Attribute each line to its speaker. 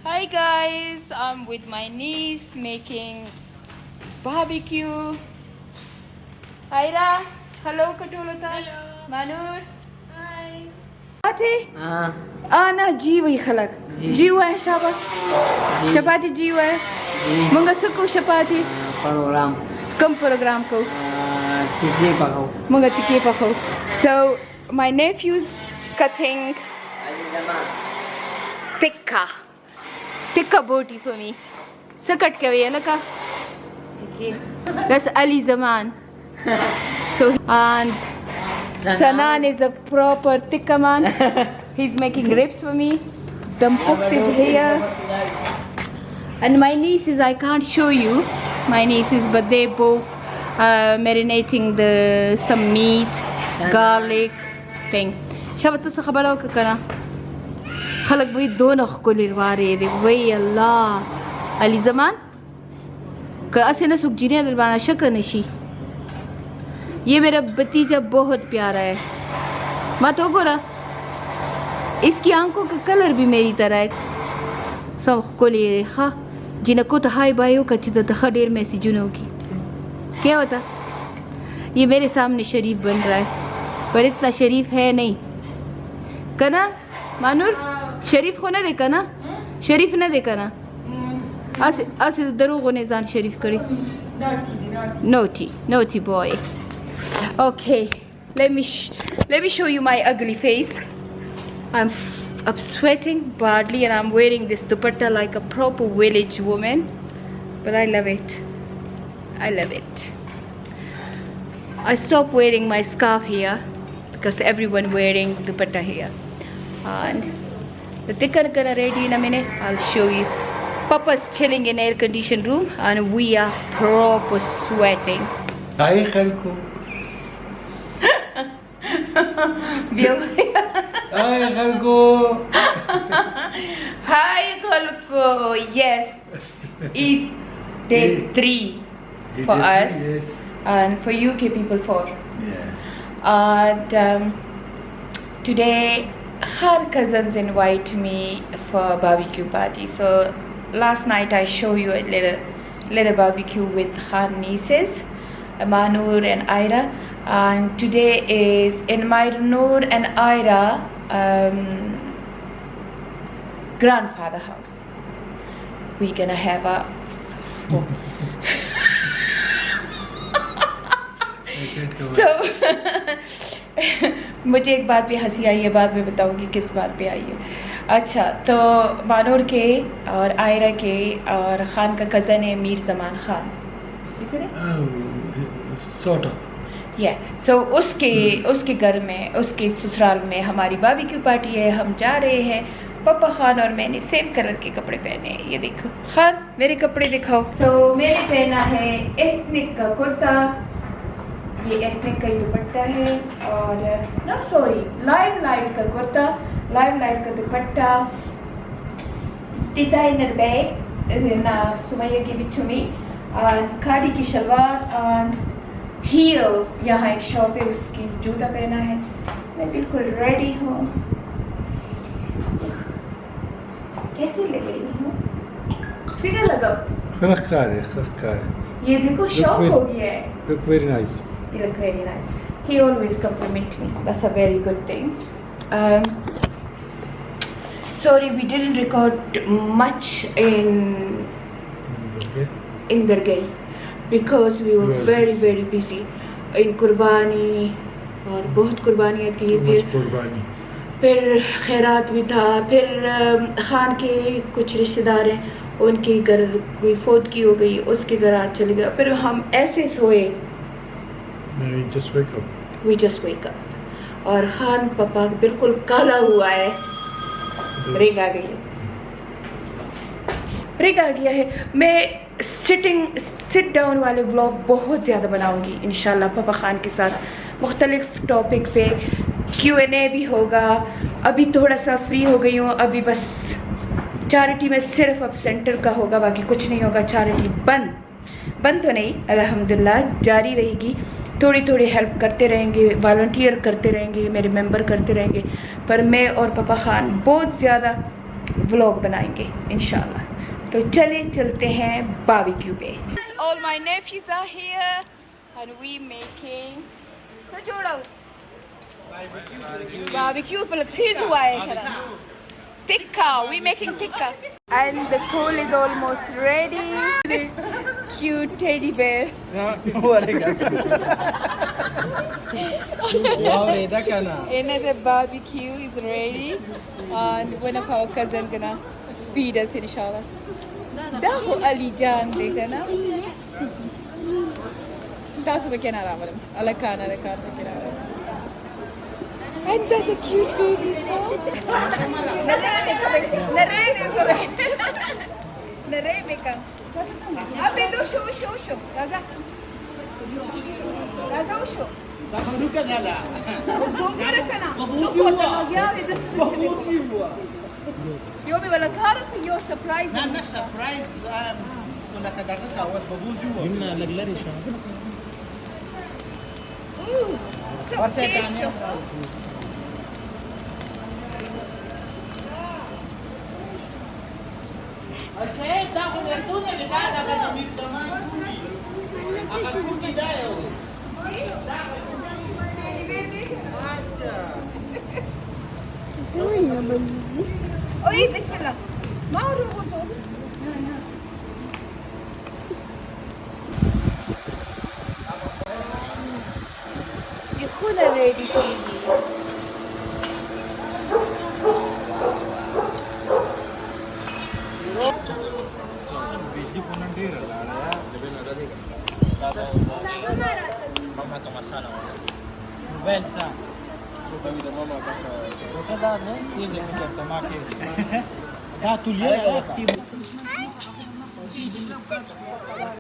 Speaker 1: Hi guys, I'm with my niece making barbecue. Aira, hello Katulata.
Speaker 2: Hello.
Speaker 1: Manur.
Speaker 2: Hi.
Speaker 1: Chapati? Ana jiwa khalak.
Speaker 3: Ji.
Speaker 1: Jiwa hai shabat.
Speaker 3: Ji.
Speaker 1: Chapati jiwa hai.
Speaker 3: Ji.
Speaker 1: Munga sako chapati.
Speaker 3: Program
Speaker 1: Kam program ko.
Speaker 3: कीजिए पकाओ।
Speaker 1: Munga tikye pakho. So my nephew's cutting tikka boti for me. Sakat kawe laka. That's Ali Zaman. So and Sanan is a proper tikka man. He's making ribs for me. Dampukt is here. And my nieces, I can't show you my nieces, but they both marinating some meat, garlic thing. شبت خبرك كنا خلق بي دون كل الواري وي الله علي زمان كأسنا सुख जीने दिलवाना शक नशी ये मेरा भतीजा बहुत प्यारा है मत हो गोरा इसकी आंखों का कलर भी मेरी तरह है सब को ले हाँ जिनको तो हाई बायो का चिता तो खडेर में सी जुनों की क्या होता ये मेरे सामने शरीफ बन रहा है पर इतना शरीफ है नहीं कना मानुर शरीफ होना देखा ना शरीफ ना देखा ना as दरोगों ने जान शरीफ करी naughty boy. Okay, let me show you my ugly face. I'm sweating badly and I'm wearing this dupatta like a proper village woman, but I love it. I stopped wearing my scarf here because everyone wearing dupatta here. And the tikka gonna ready in a minute. I'll show you. Papa's chilling in air conditioned room and we are proper sweating.
Speaker 4: Hi Khalku. Hi Khalku.
Speaker 1: Hi Khalku. Yes. Eid day 3 for us.
Speaker 4: Yes.
Speaker 1: And for UK people 4.
Speaker 4: Yeah.
Speaker 1: And today her cousins invite me for a barbecue party. So last night I show you a little barbecue with her nieces, Manur and Ira. And today is in my Noor and Ira grandfather house. We're gonna have a so मुझे एक बात पे हंसी आई है बाद में बताऊंगी किस बात पे आई है अच्छा तो मानूर के और आयरा के और खान का कज़न है मीर जमान खान
Speaker 4: Sort of.
Speaker 1: सो उसके घर में उसके ससुराल में हमारी बारबेक्यू पार्टी है हम जा रहे हैं पापा खान और मैंने सेम कलर के कपड़े पहने हैं ये देखो खान मेरे कपड़े दिखाओ तो मैंने पहना है एथनिक का कुर्ता ये एथनिक का दुपट्टा है और नो सॉरी लाइमलाइट का कुर्ता लाइमलाइट का दुपट्टा डिजाइनर बैग ना सुमैया की बिच्छू में खादी की शलवार और हील्स यहाँ एक शॉप है उसकी जूता पहना है मैं बिल्कुल रेडी हूँ कैसी लग रही हूँ फिगर लगाओ ये देखो शौक हो गया है
Speaker 4: Look very nice.
Speaker 1: You look very nice. He always compliment me. That's a very good thing. Sorry, we didn't record much in Dargai because we were very busy in कुर्बानी और बहुत कुर्बानियाँ थी फिर खैरात भी था फिर खान के कुछ रिश्तेदार हैं उनके घर कोई फौत की हो गई उसके घर आज चले गए फिर हम ऐसे सोए
Speaker 4: We just wake up.
Speaker 1: और खान पापा बिल्कुल काला हुआ है रिग आ गया है मैं सिट डाउन वाले व्लॉग बहुत ज़्यादा बनाऊंगी इंशाल्लाह पापा खान के साथ मुख्तलिफ टॉपिक पे Q&A भी होगा अभी थोड़ा सा फ्री हो गई हूँ अभी बस चैरिटी में सिर्फ अब सेंटर का होगा बाकी कुछ नहीं होगा चैरिटी बंद तो नहीं अल्हम्दुलिल्लाह जारी रहेगी थोड़ी हेल्प करते रहेंगे वॉलंटियर करते रहेंगे मेरे मेंबर करते रहेंगे पर मैं और पापा खान बहुत ज़्यादा व्लॉग बनाएंगे इंशाल्लाह। तो चलिए चलते हैं बारबेक्यू पे। All my nephews are here and we making सजोड़ा barbecue pelaktis हुआ है खरा tikka. We making tikka and the pool is almost ready. Cute teddy bear. Another barbecue is ready and one of our cousins gonna feed us inshallah. Daho Ali Jan dekha na. Tasu bekena ramaram. Alakana bekena. And there's a cute baby. Naremeka. Abi do show. Raza. Raza show.
Speaker 2: Sabaruka dala.
Speaker 1: Bogara kana. Yomi wala kara yo surprise.
Speaker 2: Na surprise kuna kadaka kawat babuju. Himna naglari siya.
Speaker 1: So tasty.
Speaker 2: Ashe ta ko vertune vidada ka jamir taman. Akakuki dayo.
Speaker 1: Oy, bismillah. Mauro ko. Yukuna ready TV.
Speaker 2: Biji punan dira la ya, debe nada de. Mama ka masala. Well sa. Kami da mama ka sa. Kada ne, ye de ka tamake. Da tu liya.